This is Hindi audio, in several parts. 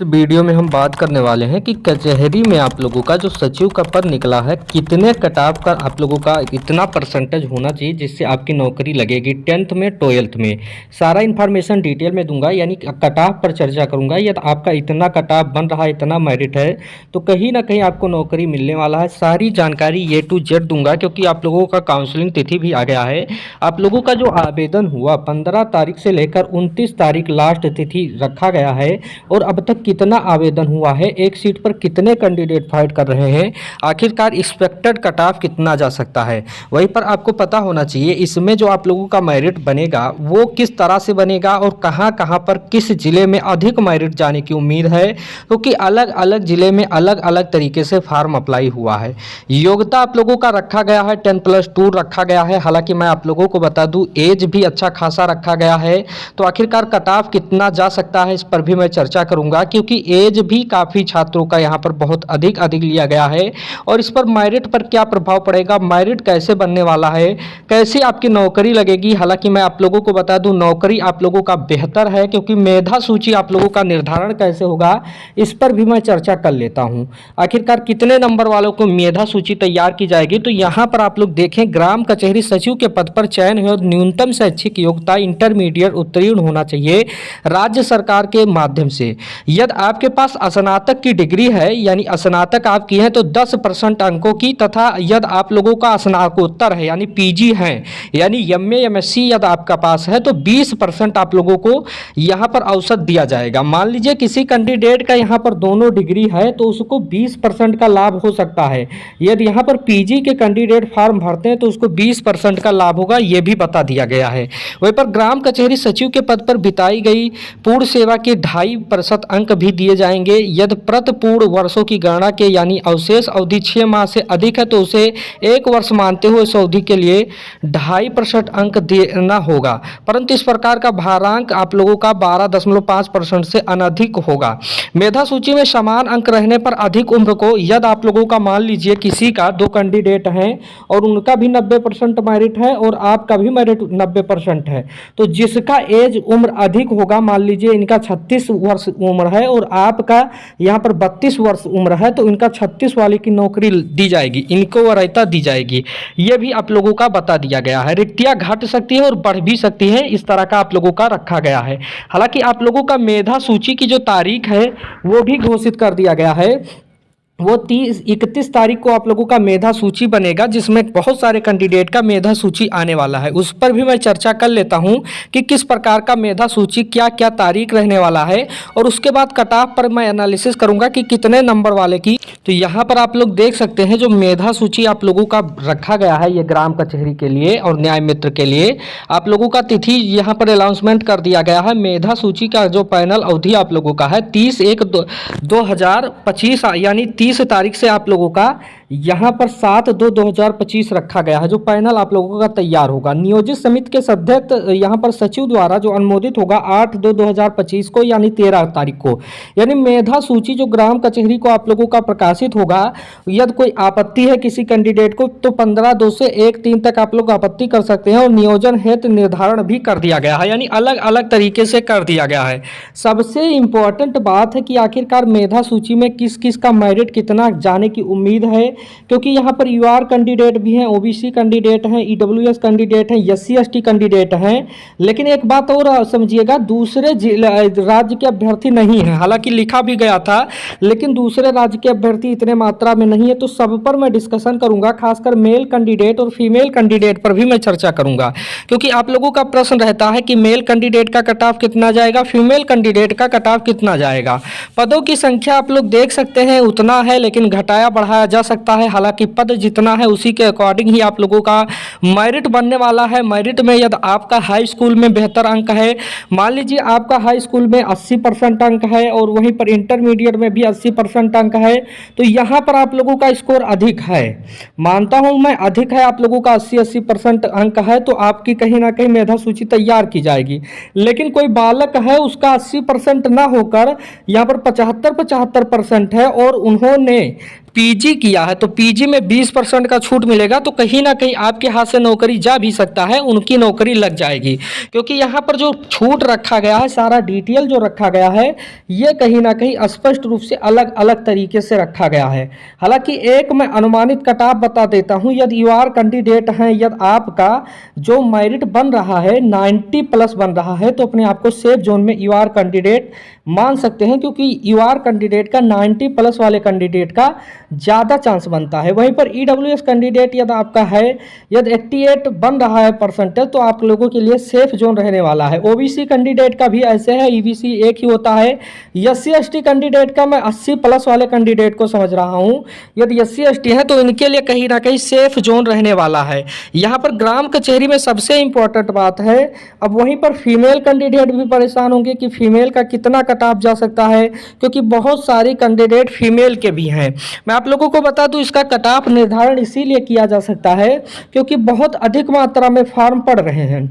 वीडियो में हम बात करने वाले हैं कि कचहरी में आप लोगों का जो सचिव का पद निकला है, कितने कट ऑफ का आप लोगों का इतना परसेंटेज होना चाहिए जिससे आपकी नौकरी लगेगी 10th में 12th में। सारा इन्फॉर्मेशन डिटेल में दूंगा, यानी कट ऑफ पर चर्चा करूंगा। यदि आपका इतना कट ऑफ बन रहा है, इतना मेरिट है, तो कहीं ना कहीं आपको नौकरी मिलने वाला है। सारी जानकारी A to Z दूंगा, क्योंकि आप लोगों का काउंसलिंग तिथि भी आ गया है। आप लोगों का जो आवेदन हुआ 15 तारीख से लेकर 29 तारीख लास्ट तिथि रखा गया है, और अब तक कितना आवेदन हुआ है, एक सीट पर कितने कैंडिडेट फाइट कर रहे हैं, आखिरकार एक्सपेक्टेड कट ऑफ कितना जा सकता है, वहीं पर आपको पता होना चाहिए। इसमें जो आप लोगों का मेरिट बनेगा वो किस तरह से बनेगा और कहां कहां पर किस जिले में अधिक मेरिट जाने की उम्मीद है, क्योंकि अलग अलग जिले में अलग अलग तरीके से फॉर्म अप्लाई हुआ है। योग्यता आप लोगों का रखा गया है 10+2 रखा गया है। हालांकि मैं आप लोगों को बता दूं, एज भी अच्छा खासा रखा गया है। तो आखिरकार कट ऑफ कितना जा सकता है, इस पर भी मैं चर्चा करूंगा, क्योंकि एज भी काफ़ी छात्रों का यहाँ पर बहुत अधिक अधिक लिया गया है। और इस पर मेरिट पर क्या प्रभाव पड़ेगा, मेरिट कैसे बनने वाला है, कैसे आपकी नौकरी लगेगी। हालांकि मैं आप लोगों को बता दूं, नौकरी आप लोगों का बेहतर है, क्योंकि मेधा सूची आप लोगों का निर्धारण कैसे होगा, इस पर भी मैं चर्चा कर लेता हूं। आखिरकार कितने नंबर वालों को मेधा सूची तैयार की जाएगी, तो यहाँ पर आप लोग देखें, ग्राम कचहरी सचिव के पद पर चयन है और न्यूनतम शैक्षिक योग्यता इंटरमीडिएट उत्तीर्ण होना चाहिए राज्य सरकार के माध्यम से। यदि आपके पास स्नातक की डिग्री है, यानी स्नातक आप की है, तो 10% अंकों की, तथा यदि आप लोगों का स्नातकोत्तर है यानी पीजी है, यानी एमए एमएससी यदि आपका पास है, तो 20% आप लोगों को यहाँ पर औसत दिया जाएगा। मान लीजिए किसी कैंडिडेट का यहाँ पर दोनों डिग्री है, तो उसको 20% का लाभ हो सकता है। यदि यहाँ पर पीजी के कैंडिडेट फॉर्म भरते हैं तो उसको 20% का लाभ होगा, ये भी बता दिया गया है। वहीं पर ग्राम कचहरी सचिव के पद पर बिताई गई पूर्ण सेवा के 2.5% अंक भी दिए जाएंगे। यदि प्रति पूर्ण वर्षों की गणना के यानी अवशेष अवधि 6 माह से अधिक है, तो उसे 1 वर्ष मानते हुए इस अवधि के लिए 2.5% अंक देना होगा, परंतु इस प्रकार का भारांक आप लोगों का 12.5% से अनधिक होगा। मेधा सूची में समान अंक रहने पर अधिक उम्र को, यदि आप लोगों का मान लीजिए किसी का 2 कैंडिडेट हैं और उनका भी 90% मेरिट है और आपका भी मेरिट 90% है, तो जिसका एज उम्र अधिक होगा, मान लीजिए इनका 36 वर्ष उम्र है और आपका यहाँ पर 32 वर्ष उम्र है, तो इनका 36 वाले की नौकरी दी जाएगी, इनको वरीयता दी जाएगी। ये भी आप लोगों का बता दिया गया है। रिक्तियाँ घट सकती है और बढ़ भी सकती है, इस तरह का आप लोगों का रखा गया है। हालांकि आप लोगों का मेधा सूची की जो तारीख है वो भी घोषित कर दिया गया है। वो 31 तारीख को आप लोगों का मेधा सूची बनेगा, जिसमें बहुत सारे कैंडिडेट का मेधा सूची आने वाला है। उस पर भी मैं चर्चा कर लेता हूं कि किस प्रकार का मेधा सूची क्या क्या तारीख रहने वाला है, और उसके बाद कट ऑफ पर मैं एनालिसिस करूंगा कि कितने नंबर वाले की। तो यहाँ पर आप लोग देख सकते हैं जो मेधा सूची आप लोगों का रखा गया है, ये ग्राम कचहरी के लिए और न्याय मित्र के लिए आप लोगों का तिथि यहाँ पर अनाउंसमेंट कर दिया गया है। मेधा सूची का जो पैनल अवधि आप लोगों का है 30/1/2025 यानी 30 तारीख से आप लोगों का यहाँ पर 7/2/2025 रखा गया है, जो पैनल आप लोगों का तैयार होगा। नियोजित समिति के सदस्य यहाँ पर सचिव द्वारा जो अनुमोदित होगा 8/2/2025 को, यानी 13 तारीख को। यानी मेधा सूची जो ग्राम कचहरी को आप लोगों का प्रकाशित होगा, यदि कोई आपत्ति है किसी कैंडिडेट को, तो 15/2 से 1/3 तक आप लोग आपत्ति कर सकते हैं, और नियोजन हेतु निर्धारण भी कर दिया गया है, यानी अलग अलग तरीके से कर दिया गया है। सबसे इंपॉर्टेंट बात है कि आखिरकार मेधा सूची में किस किस का मेरिट कितना जाने की उम्मीद है, क्योंकि यहाँ पर यूआर कैंडिडेट भी हैं, ओबीसी कैंडिडेट हैं, ईडब्ल्यूएस कैंडिडेट हैं, एससी एसटी कैंडिडेट हैं। लेकिन एक बात और समझिएगा, दूसरे राज्य के अभ्यर्थी नहीं हैं। हालांकि लिखा भी गया था, लेकिन दूसरे राज्य के अभ्यर्थी इतने मात्रा में नहीं है। तो सब पर मैं डिस्कशन करूंगा, खासकर मेल कैंडिडेट और फीमेल कैंडिडेट पर भी मैं चर्चा करूंगा, क्योंकि आप लोगों का प्रश्न रहता है कि मेल कैंडिडेट का कट ऑफ कितना जाएगा, फीमेल कैंडिडेट का कट ऑफ कितना जाएगा। पदों की संख्या आप लोग देख सकते हैं उतना है, लेकिन घटाया बढ़ाया जा सकता है। हालांकि पद जितना है उसी के अकॉर्डिंग ही आप लोगों का मेरिट बनने वाला है। मेरिट में यदि आपका हाई स्कूल में बेहतर अंक है, मान लीजिए आपका हाई स्कूल में 80% अंक है और वहीं पर इंटरमीडिएट में भी 80% अंक है, तो यहाँ पर आप लोगों का स्कोर अधिक है, मानता हूँ मैं अधिक है, आप लोगों का 80% अंक है, तो आपकी कहीं ना कहीं मेधा सूची तैयार की जाएगी। लेकिन कोई बालक है उसका 80% ना होकर यहाँ पर 75% है और उन्होंने पीजी किया है तो पीजी में 20% का छूट मिलेगा, तो कहीं ना कहीं आपके हाथ से नौकरी जा भी सकता है, उनकी नौकरी लग जाएगी। क्योंकि यहाँ पर जो छूट रखा गया है, सारा डिटेल जो रखा गया है, ये कहीं ना कहीं स्पष्ट रूप से अलग अलग तरीके से रखा गया है। हालांकि एक मैं अनुमानित कट ऑफ बता देता हूँ, यदि यू आर कैंडिडेट हैं, यदि आपका जो मेरिट बन रहा है 90+ बन रहा है, तो अपने आप को सेफ जोन में यू आर कैंडिडेट मान सकते हैं। क्योंकि यू आर कैंडिडेट का 90+ वाले कैंडिडेट का ज़्यादा चांस बनता है। वहीं पर ईडब्ल्यूएस कैंडिडेट यदि आपका है, यदि 88 बन रहा है परसेंटेज, तो आप लोगों के लिए सेफ जोन रहने वाला है। ओबीसी कैंडिडेट का भी ऐसे है, ईबीसी एक ही होता है। एससी एसटी कैंडिडेट का मैं 80+ वाले कैंडिडेट को समझ रहा हूँ। यदि एससी एसटी है तो इनके लिए कहीं ना कहीं सेफ जोन रहने वाला है। यहाँ पर ग्राम कचहरी में सबसे इंपॉर्टेंट बात है, अब वहीं पर फीमेल कैंडिडेट भी परेशान होंगे कि फीमेल का कितना कट ऑफ जा सकता है, क्योंकि बहुत सारी कैंडिडेट फीमेल के भी हैं। मैं आप लोगों को बता दूं, इसका कट ऑफ निर्धारण इसीलिए किया जा सकता है क्योंकि बहुत अधिक मात्रा में फॉर्म पड़ रहे हैं।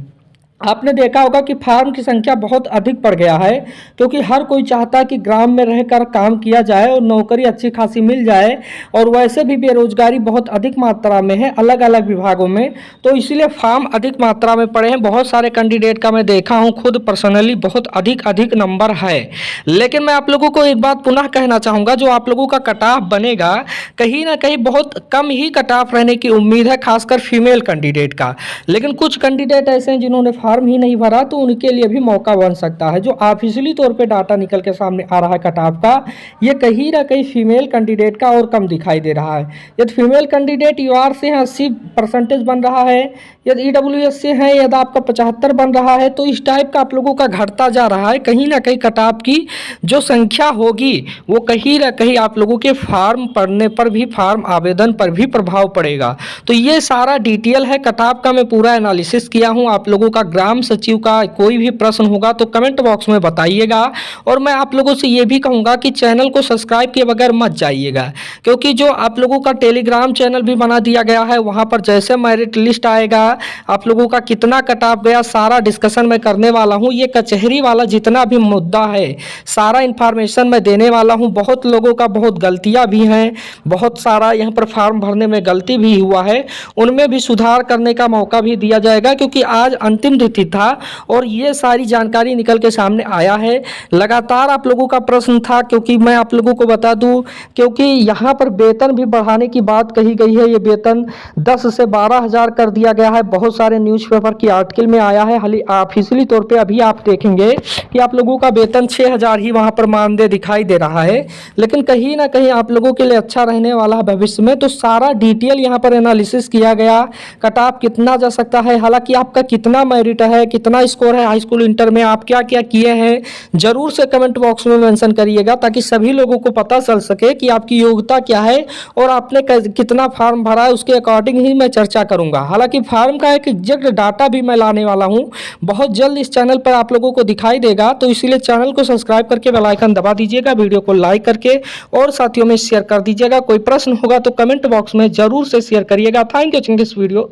आपने देखा होगा कि फार्म की संख्या बहुत अधिक बढ़ गया है, क्योंकि हर कोई चाहता है कि ग्राम में रहकर काम किया जाए और नौकरी अच्छी खासी मिल जाए। और वैसे भी बेरोजगारी बहुत अधिक मात्रा में है अलग अलग विभागों में, तो इसलिए फार्म अधिक मात्रा में पड़े हैं। बहुत सारे कैंडिडेट का मैं देखा हूं खुद पर्सनली, बहुत अधिक नंबर है। लेकिन मैं आप लोगों को एक बात पुनः कहना चाहूँगा, जो आप लोगों का कट ऑफ बनेगा कहीं ना कहीं बहुत कम ही कट ऑफ रहने की उम्मीद है, खासकर फीमेल कैंडिडेट का। लेकिन कुछ कैंडिडेट ऐसे हैं जिन्होंने फॉर्म ही नहीं भरा, तो उनके लिए भी मौका बन सकता है। जो ऑफिशियली तौर पे डाटा निकल के सामने आ रहा है कट ऑफ का, ये कहीं ना कहीं फीमेल कैंडिडेट का और कम दिखाई दे रहा है। यदि फीमेल कैंडिडेट यूआर से है 80% बन रहा है, यदि ईडब्ल्यूएस से है यदि आपका 75 बन रहा है, तो इस टाइप का आप लोगों का घटता जा रहा है। कहीं ना कहीं कट ऑफ की जो संख्या होगी वो कहीं ना कहीं आप लोगों के फॉर्म पड़ने पर भी, फॉर्म आवेदन पर भी प्रभाव पड़ेगा। तो ये सारा डिटेल है कट ऑफ का, मैं पूरा एनालिसिस किया हूँ। आप लोगों का ग्राम सचिव का कोई भी प्रश्न होगा तो कमेंट बॉक्स में बताइएगा। और मैं आप लोगों से ये भी कहूँगा कि चैनल को सब्सक्राइब किए बगैर मत जाइएगा, क्योंकि जो आप लोगों का टेलीग्राम चैनल भी बना दिया गया है, वहाँ पर जैसे मेरिट लिस्ट आएगा, आप लोगों का कितना कट ऑफ गया, सारा डिस्कशन मैं करने वाला हूँ। ये कचहरी वाला जितना भी मुद्दा है, सारा इन्फॉर्मेशन मैं देने वाला हूँ। बहुत लोगों का बहुत गलतियाँ भी हैं, बहुत सारा यहाँ पर फॉर्म भरने में गलती भी हुआ है, उनमें भी सुधार करने का मौका भी दिया जाएगा। क्योंकि आज अंतिम तिथि था और ये सारी जानकारी निकल के सामने आया है। लगातार आप लोगों का प्रश्न था, क्योंकि मैं आप लोगों को बता दूं, क्योंकि यहाँ पर वेतन भी बढ़ाने की बात कही गई है। ये वेतन 10 से 12,000 कर दिया गया है। बहुत सारे न्यूज़पेपर की आर्टिकल में आया है। हाल ऑफिशियली तौर पे अभी आप देखेंगे कि आप लोगों का वेतन 6,000 ही वहाँ पर मानदेय दिखाई दे रहा है। लेकिन कहीं ना कहीं आप लोगों के लिए अच्छा रहने वाला है भविष्य में। तो सारा डिटेल यहाँ पर एनालिसिस किया गया, कट ऑफ कितना जा सकता है, हालांकि आपका कितना मेरिट है, कितना स्कोर है हाई स्कूल इंटर में, आप क्या क्या किए हैं, जरूर से कमेंट बॉक्स में मेंशन करिएगा, ताकि सभी लोगों को पता चल सके कि आपकी योग्यता क्या है और आपने कितना फॉर्म भरा है। उसके अकॉर्डिंग ही मैं चर्चा करूंगा। हालांकि फॉर्म का एक एग्जैक्ट डाटा भी मैं लाने वाला हूं, बहुत जल्द इस चैनल पर आप लोगों को दिखाई देगा। तो इसलिए चैनल को सब्सक्राइब करके बेल आइकन दबा दीजिएगा, वीडियो को लाइक करके और साथियों में शेयर कर दीजिएगा। कोई प्रश्न होगा तो कमेंट बॉक्स में जरूर से शेयर करिएगा। Thank you watching this video.